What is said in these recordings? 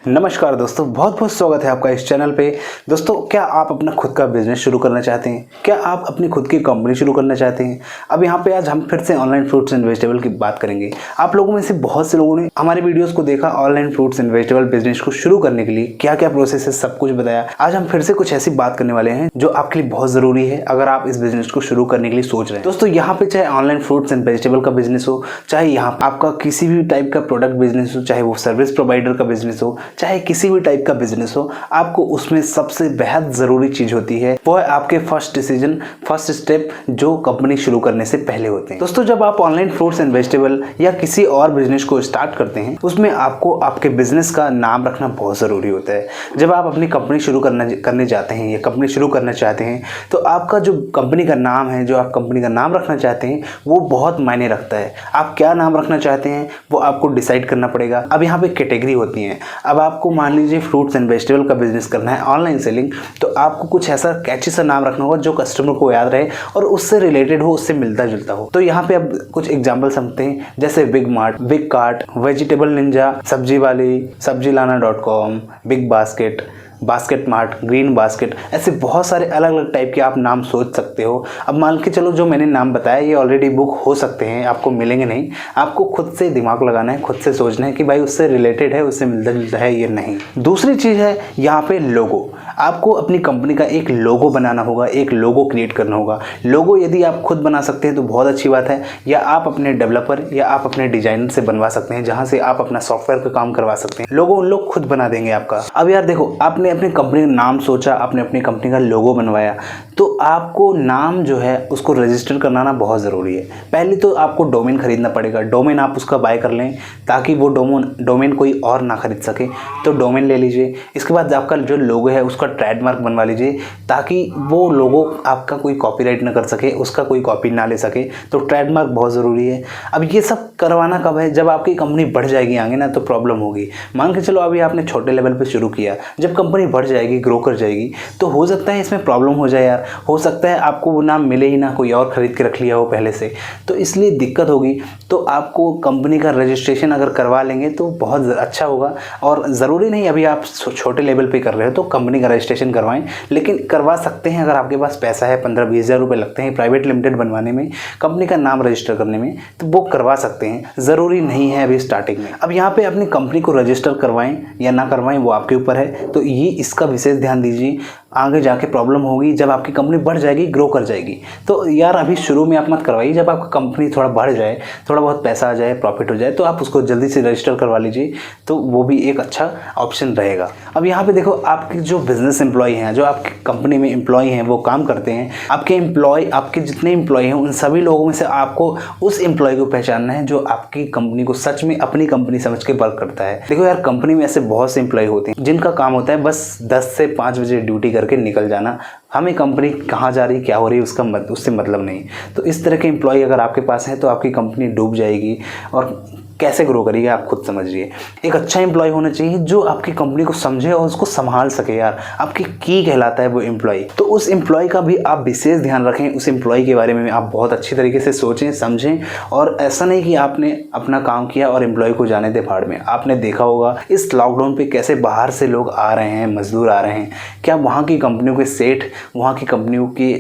नमस्कार दोस्तों, बहुत बहुत स्वागत है आपका इस चैनल पे। दोस्तों, क्या आप अपना खुद का बिजनेस शुरू करना चाहते हैं? क्या आप अपनी खुद की कंपनी शुरू करना चाहते हैं? अब यहाँ पे आज हम फिर से ऑनलाइन फ्रूट्स एंड वेजिटेबल की बात करेंगे। आप लोगों में से बहुत से लोगों ने हमारे वीडियोस को देखा, online fruits and vegetable business को शुरू करने के लिए क्या क्या प्रोसेस है सब कुछ बताया। आज हम फिर से कुछ ऐसी बात करने वाले हैं जो आपके लिए बहुत जरूरी है अगर आप इस बिजनेस को शुरू करने के लिए सोच रहे हैं। दोस्तों, यहाँ पे चाहे ऑनलाइन फ्रूट्स एंड वेजिटेबल का बिजनेस हो, चाहे यहाँ आपका किसी भी टाइप का प्रोडक्ट बिजनेस हो, चाहे वो सर्विस प्रोवाइडर का बिजनेस हो, चाहे किसी भी टाइप का बिजनेस हो, आपको उसमें सबसे बेहद जरूरी चीज होती है वो है आपके फर्स्ट डिसीजन, फर्स्ट स्टेप जो कंपनी शुरू करने से पहले होते हैं। दोस्तों, जब आप ऑनलाइन फ्रूट्स एंड वेजिटेबल या किसी और बिजनेस को स्टार्ट करते हैं, उसमें आपको आपके बिजनेस का नाम रखना बहुत जरूरी होता है। जब आप अपनी कंपनी शुरू करने जाते हैं या कंपनी शुरू करना चाहते हैं, तो आपका जो कंपनी का नाम है, जो आप कंपनी का नाम रखना चाहते हैं, वो बहुत मायने रखता है। आप क्या नाम रखना चाहते हैं वो आपको डिसाइड करना पड़ेगा। अब यहाँ पे कैटेगरी होती है। अब आपको मान लीजिए फ्रूट्स एंड वेजिटेबल का बिजनेस करना है, ऑनलाइन सेलिंग, तो आपको कुछ ऐसा कैची सा नाम रखना होगा जो कस्टमर को याद रहे और उससे रिलेटेड हो, उससे मिलता जुलता हो। तो यहाँ पे अब कुछ एग्जांपल समझते हैं, जैसे Big Mart, Big Cart, Vegetable Ninja, सब्जी वाली, सब्जीलाना.com, Big Basket, Basket Mart, Green Basket, ऐसे बहुत सारे अलग अलग टाइप के आप नाम सोच सकते हो। अब मान के चलो जो मैंने नाम बताया ये ऑलरेडी बुक हो सकते हैं, आपको मिलेंगे नहीं। आपको खुद से दिमाग लगाना है, खुद से सोचना है कि भाई उससे रिलेटेड है, उससे मिलता जुलता है ये नहीं। दूसरी चीज़ है यहाँ पे लोगो। आपको अपनी कंपनी का एक लोगो बनाना होगा, एक लोगो क्रिएट करना होगा। लोगो यदि आप खुद बना सकते हैं तो बहुत अच्छी बात है, या आप अपने डेवलपर या आप अपने डिजाइनर से बनवा सकते हैं, जहाँ से आप अपना सॉफ्टवेयर का काम करवा सकते हैं। लोगो उन लोग खुद बना देंगे आपका। अब यार देखो, आपने अपनी कंपनी का नाम सोचा, आपने अपनी कंपनी का लोगो बनवाया, तो आपको नाम जो है उसको रजिस्टर कराना बहुत ज़रूरी है। पहले तो आपको डोमेन खरीदना पड़ेगा। डोमेन आप उसका बाय कर लें ताकि वो डोमेन कोई और ना खरीद सके, तो डोमेन ले लीजिए। इसके बाद आपका जो लोगो है उसका ट्रेडमार्क बनवा लीजिए ताकि वो लोगो आपका कोई कॉपीराइट ना कर सके, उसका कोई कॉपी ना ले सके। तो ट्रेडमार्क बहुत ज़रूरी है। अब ये सब करवाना कब है? जब आपकी कंपनी बढ़ जाएगी आगे ना, तो प्रॉब्लम होगी। मान के चलो अभी आपने छोटे लेवल पे शुरू किया, जब कंपनी बढ़ जाएगी, ग्रो कर जाएगी, तो हो सकता है इसमें प्रॉब्लम हो जाए यार। हो सकता है आपको वो नाम मिले ही ना, कोई और खरीद के रख लिया हो पहले से, तो इसलिए दिक्कत होगी। तो आपको कंपनी का रजिस्ट्रेशन अगर करवा लेंगे तो बहुत अच्छा होगा। और ज़रूरी नहीं अभी आप छोटे लेवल पे कर रहे हो तो कंपनी का रजिस्ट्रेशन करवाएं, लेकिन करवा सकते हैं अगर आपके पास पैसा है। 15-20 हज़ार रुपये लगते हैं प्राइवेट लिमिटेड बनवाने में, कंपनी का नाम रजिस्टर करने में, तो वो करवा सकते हैं। ज़रूरी नहीं है अभी स्टार्टिंग में। अब यहाँ पे अपनी कंपनी को रजिस्टर करवाएं या ना करवाएं वो आपके ऊपर है। तो ये इसका विशेष ध्यान दीजिए, आगे जाके प्रॉब्लम होगी जब आपकी कंपनी बढ़ जाएगी, ग्रो कर जाएगी। तो यार अभी शुरू में आप मत करवाइए। जब आपका कंपनी थोड़ा बढ़ जाए, थोड़ा बहुत पैसा आ जाए, प्रॉफिट हो जाए, तो आप उसको जल्दी से रजिस्टर करवा लीजिए, तो वो भी एक अच्छा ऑप्शन रहेगा। अब यहाँ पे देखो, आपके जो बिजनेस एम्प्लॉय हैं, जो आपकी कंपनी में एम्प्लॉय हैं, वो काम करते हैं। आपके जितने एम्प्लॉय हैं उन सभी लोगों में से आपको उस एम्प्लॉय को पहचानना है जो आपकी कंपनी को सच में अपनी कंपनी समझ के वर्क करता है। देखो यार, कंपनी में ऐसे बहुत से एम्प्लॉय होते हैं जिनका काम होता है बस 10 से 5 बजे ड्यूटी करके निकल जाना। हमें कंपनी कहाँ जा रही, क्या हो रही है उससे मतलब नहीं। तो इस तरह के एम्प्लॉय अगर आपके पास हैं तो आपकी कंपनी डूब जाएगी और कैसे ग्रो करिए आप खुद समझिए। एक अच्छा एम्प्लॉय होना चाहिए जो आपकी कंपनी को समझे और उसको संभाल सके। यार आपकी की कहलाता है वो एम्प्लॉय। तो उस एम्प्लॉय का भी आप विशेष ध्यान रखें। उस एम्प्लॉय के बारे में आप बहुत अच्छी तरीके से सोचें, समझें। और ऐसा नहीं कि आपने अपना काम किया और एम्प्लॉय को जाने दे भाड़ में। आपने देखा होगा इस लॉकडाउन पे कैसे बाहर से लोग आ रहे हैं, मजदूर आ रहे हैं। क्या वहाँ की कंपनियों के सेठ, वहाँ की कंपनियों के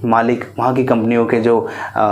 मालिक, वहाँ की कंपनियों के जो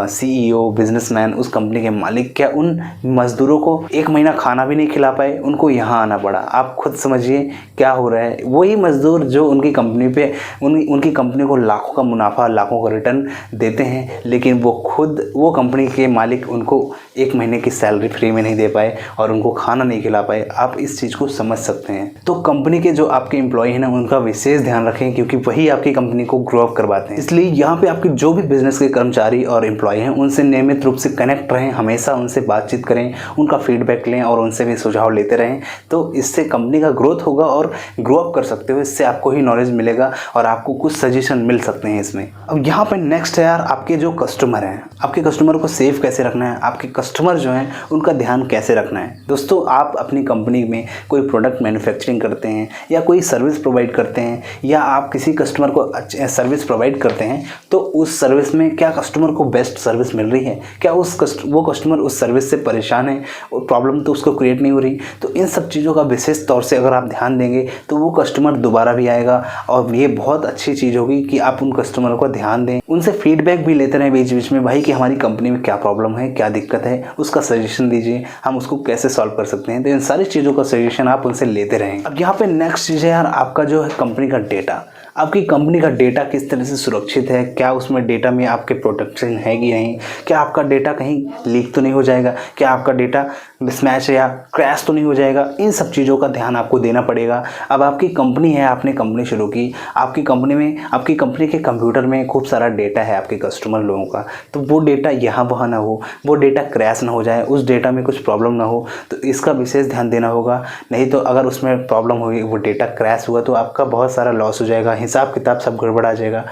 CEO, बिजनेसमैन, उस कंपनी के मालिक, क्या उन मज़दूरों को 1 महीना खाना भी नहीं खिला पाए? उनको यहाँ आना पड़ा। आप खुद समझिए क्या हो रहा है। वही मज़दूर जो उनकी कंपनी पे उनकी कंपनी को लाखों का मुनाफा, लाखों का रिटर्न देते हैं, लेकिन वो कंपनी के मालिक उनको 1 महीने की सैलरी फ्री में नहीं दे पाए और उनको खाना नहीं खिला पाए। आप इस चीज़ को समझ सकते हैं। तो कंपनी के जो आपके एम्प्लॉय हैं ना, उनका विशेष ध्यान रखें, क्योंकि वही आपकी कंपनी को ग्रो अप करवाते हैं। इसलिए यहाँ पे आपके जो भी बिजनेस के कर्मचारी और एम्प्लॉय हैं उनसे नियमित रूप से कनेक्ट रहें, हमेशा उनसे बातचीत करें, उनका फीडबैक लें और उनसे भी सुझाव लेते रहें। तो इससे कंपनी का ग्रोथ होगा और ग्रो अप कर सकते हो। इससे आपको ही नॉलेज मिलेगा और आपको कुछ सजेशन मिल सकते हैं इसमें। अब यहाँ पे नेक्स्ट है यार, आपके जो कस्टमर हैं, आपके कस्टमर को सेफ कैसे रखना है, आपके कस्टमर जो हैं उनका ध्यान कैसे रखना है। दोस्तों, आप अपनी कंपनी में कोई प्रोडक्ट मैन्युफैक्चरिंग करते हैं या कोई सर्विस प्रोवाइड करते हैं, या आप किसी कस्टमर को सर्विस प्रोवाइड करते हैं, तो उस सर्विस में क्या कस्टमर को बेस्ट सर्विस मिल रही है, क्या वो कस्टमर उस सर्विस से परेशान है और प्रॉब्लम तो उसको क्रिएट नहीं हो रही। तो इन सब चीज़ों का विशेष तौर से अगर आप ध्यान देंगे तो वो कस्टमर दोबारा भी आएगा। और ये बहुत अच्छी चीज़ होगी कि आप उन कस्टमर को ध्यान दें, उनसे फीडबैक भी लेते रहें बीच बीच में भाई कि हमारी कंपनी में क्या प्रॉब्लम है, क्या दिक्कत है, उसका सजेशन दीजिए, हम उसको कैसे सॉल्व कर सकते हैं। तो इन सारी चीज़ों का सजेशन आप उनसे लेते रहें। अब यहाँ पे नेक्स्ट चीज़ है यार, आपका जो है कंपनी का डेटा। आपकी कंपनी का डेटा किस तरह से सुरक्षित है, क्या उसमें डेटा में आपके प्रोटेक्शन है कि नहीं, क्या आपका डेटा कहीं लीक तो नहीं हो जाएगा, क्या आपका डेटा मिसमैच या क्रैश तो नहीं हो जाएगा। इन सब चीज़ों का ध्यान आपको देना पड़ेगा। अब आपकी कंपनी है, आपने कंपनी शुरू की, आपकी कंपनी के कंप्यूटर में खूब सारा डेटा है आपके कस्टमर लोगों का, तो वो डेटा यहाँ वहाँ ना हो, वो डेटा क्रैश ना हो जाए, उस डेटा में कुछ प्रॉब्लम ना हो, तो इसका विशेष ध्यान देना होगा। नहीं तो अगर उसमें प्रॉब्लम होगी, वो डेटा क्रैश हुआ तो आपका बहुत सारा लॉस हो जाएगा, हिसाब किताब सब गड़बड़ा जाएगा।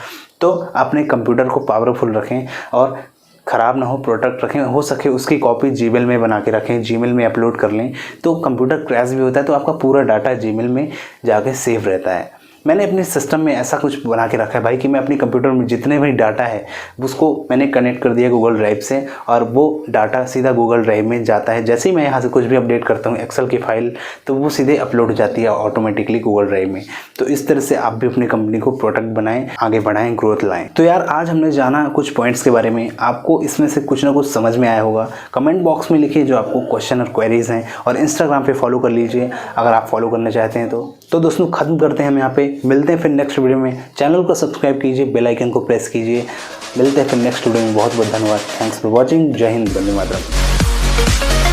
तो अपने कंप्यूटर को पावरफुल रखें और ख़राब ना हो, प्रोडक्ट रखें, हो सके उसकी कॉपी जीमेल में बना के रखें, जीमेल में अपलोड कर लें। तो कंप्यूटर क्रैश भी होता है तो आपका पूरा डाटा जीमेल में जाके सेव रहता है। मैंने अपने सिस्टम में ऐसा कुछ बना के रखा है भाई कि मैं अपने कंप्यूटर में जितने भी डाटा है उसको मैंने कनेक्ट कर दिया गूगल ड्राइव से, और वो डाटा सीधा गूगल ड्राइव में जाता है। जैसे ही मैं यहाँ से कुछ भी अपडेट करता हूँ एक्सेल की फाइल, तो वो सीधे अपलोड हो जाती है ऑटोमेटिकली गूगल ड्राइव में। तो इस तरह से आप भी अपनी कंपनी को प्रोडक्ट बनाएं, आगे बढ़ाएं, ग्रोथ लाएं। तो यार आज हमने जाना कुछ पॉइंट्स के बारे में, आपको इसमें से कुछ ना कुछ समझ में आया होगा। कमेंट बॉक्स में लिखिए जो आपको क्वेश्चन और क्वेरीज हैं, और इंस्टाग्राम पे फॉलो कर लीजिए अगर आप फॉलो करना चाहते हैं तो दोस्तों खत्म करते हैं हम यहाँ पे, मिलते हैं फिर नेक्स्ट वीडियो में। चैनल को सब्सक्राइब कीजिए, बेल आइकन को प्रेस कीजिए। मिलते हैं फिर नेक्स्ट वीडियो में। बहुत बहुत धन्यवाद। Thanks for watching. जय हिंद, वंदे मातरम।